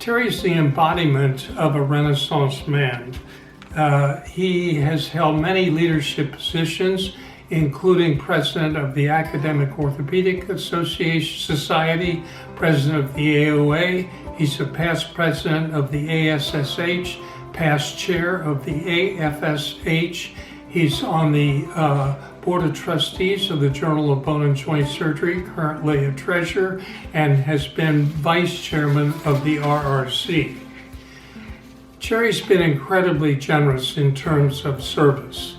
Terry's the embodiment of a Renaissance man. He has held many leadership positions, including president of the Academic Orthopaedic Society, president of the AOA. He's a past president of the ASSH, past chair of the AFSH. He's on the Board of Trustees of the Journal of Bone and Joint Surgery, currently a treasurer, and has been vice chairman of the RRC. Terry's been incredibly generous in terms of service.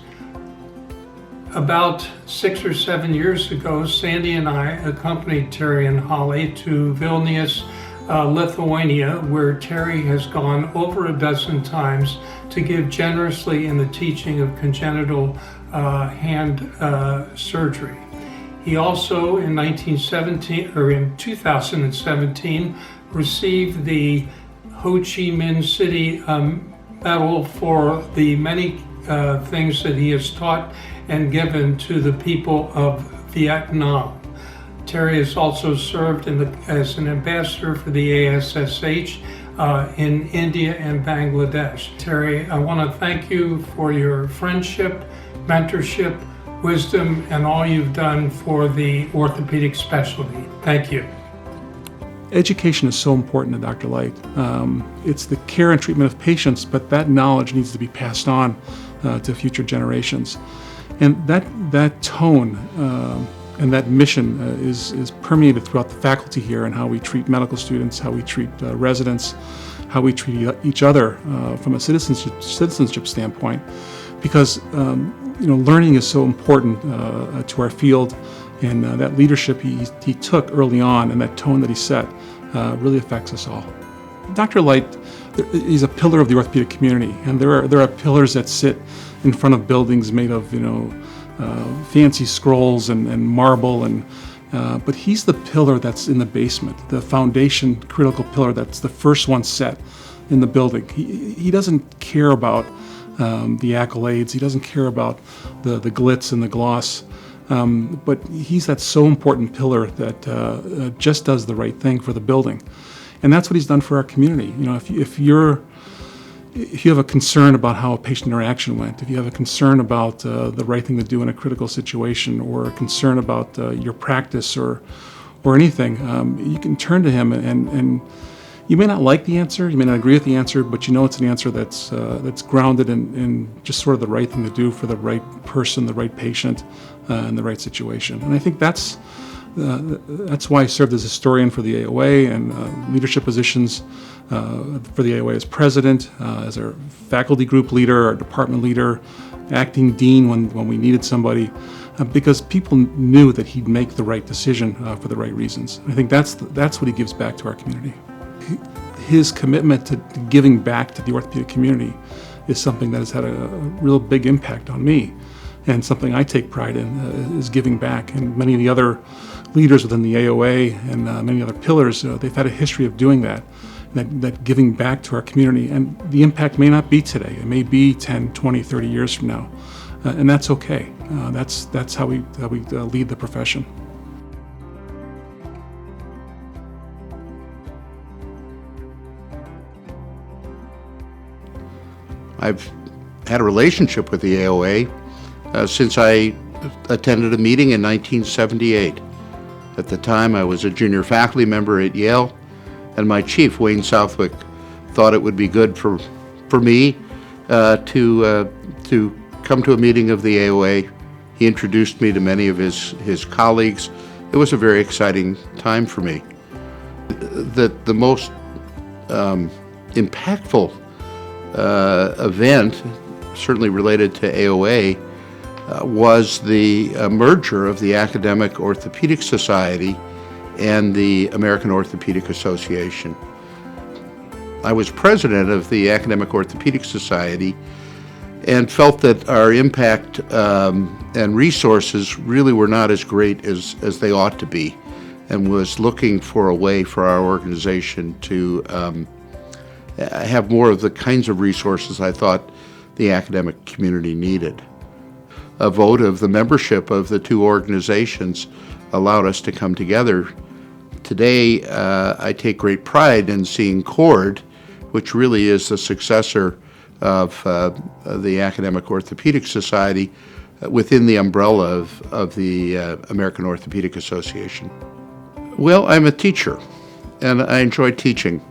About 6 or 7 years ago, Sandy and I accompanied Terry and Holly to Vilnius, Lithuania, where Terry has gone over a dozen times to give generously in the teaching of congenital hand surgery. He also in 2017 received the Ho Chi Minh City Medal for the many things that he has taught and given to the people of Vietnam. Terry has also served as an ambassador for the ASSH in India and Bangladesh. Terry, I want to thank you for your friendship, mentorship, wisdom, and all you've done for the orthopedic specialty. Thank you. Education is so important to Dr. Light. It's the care and treatment of patients, but that knowledge needs to be passed on to future generations. And that tone and that mission is permeated throughout the faculty here and how we treat medical students, how we treat residents, how we treat each other from a citizenship standpoint. Because learning is so important to our field, and that leadership he took early on and that tone that he set really affects us all. Dr. Light, he's a pillar of the orthopedic community, and there are pillars that sit in front of buildings made of fancy scrolls and marble, but he's the pillar that's in the basement, the foundation critical pillar that's the first one set in the building. He doesn't care about the accolades, he doesn't care about the glitz and the gloss, but he's that so important pillar that just does the right thing for the building. And that's what he's done for our community. If you have a concern about how a patient interaction went, if you have a concern about the right thing to do in a critical situation, or a concern about your practice or anything, you can turn to him, and you may not like the answer, you may not agree with the answer, but it's an answer that's grounded in just sort of the right thing to do for the right person, the right patient, and the right situation. And I think that's why I served as historian for the AOA and leadership positions for the AOA as president, as our faculty group leader, our department leader, acting dean when we needed somebody, because people knew that he'd make the right decision for the right reasons. I think that's what he gives back to our community. His commitment to giving back to the orthopedic community is something that has had a real big impact on me, and something I take pride in is giving back. And many of the other leaders within the AOA and many other pillars, they've had a history of doing that giving back to our community. And the impact may not be today, it may be 10, 20, 30 years from now, and that's okay. That's how we lead the profession. I've had a relationship with the AOA since I attended a meeting in 1978. At the time, I was a junior faculty member at Yale, and my chief, Wayne Southwick, thought it would be good for me to come to a meeting of the AOA. He introduced me to many of his colleagues. It was a very exciting time for me. The most impactful event, certainly related to AOA, was the merger of the Academic Orthopaedic Society and the American Orthopaedic Association. I was president of the Academic Orthopaedic Society and felt that our impact and resources really were not as great as they ought to be, and was looking for a way for our organization to have more of the kinds of resources I thought the academic community needed. A vote of the membership of the two organizations allowed us to come together today, I take great pride in seeing CORD, which really is the successor of the Academic Orthopaedic Society, within the umbrella of the American Orthopaedic Association. Well, I'm a teacher, and I enjoy teaching.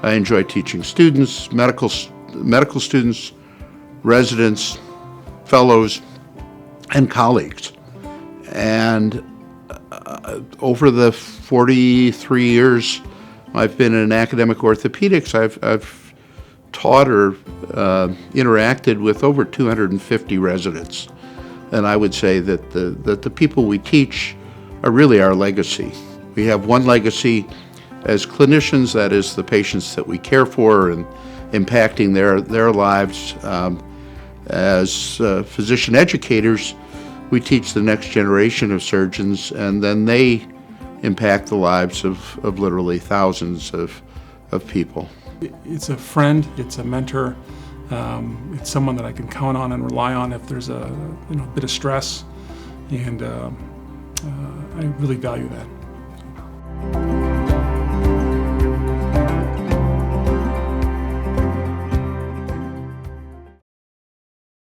I enjoy teaching students, medical students, residents, fellows, and colleagues. And over the 43 years I've been in academic orthopedics, I've taught or interacted with over 250 residents. And I would say that the people we teach are really our legacy. We have one legacy as clinicians, that is the patients that we care for and impacting their lives. As physician educators, we teach the next generation of surgeons, and then they impact the lives of literally thousands of people. It's a friend, it's a mentor, it's someone that I can count on and rely on if there's a bit of stress, and I really value that.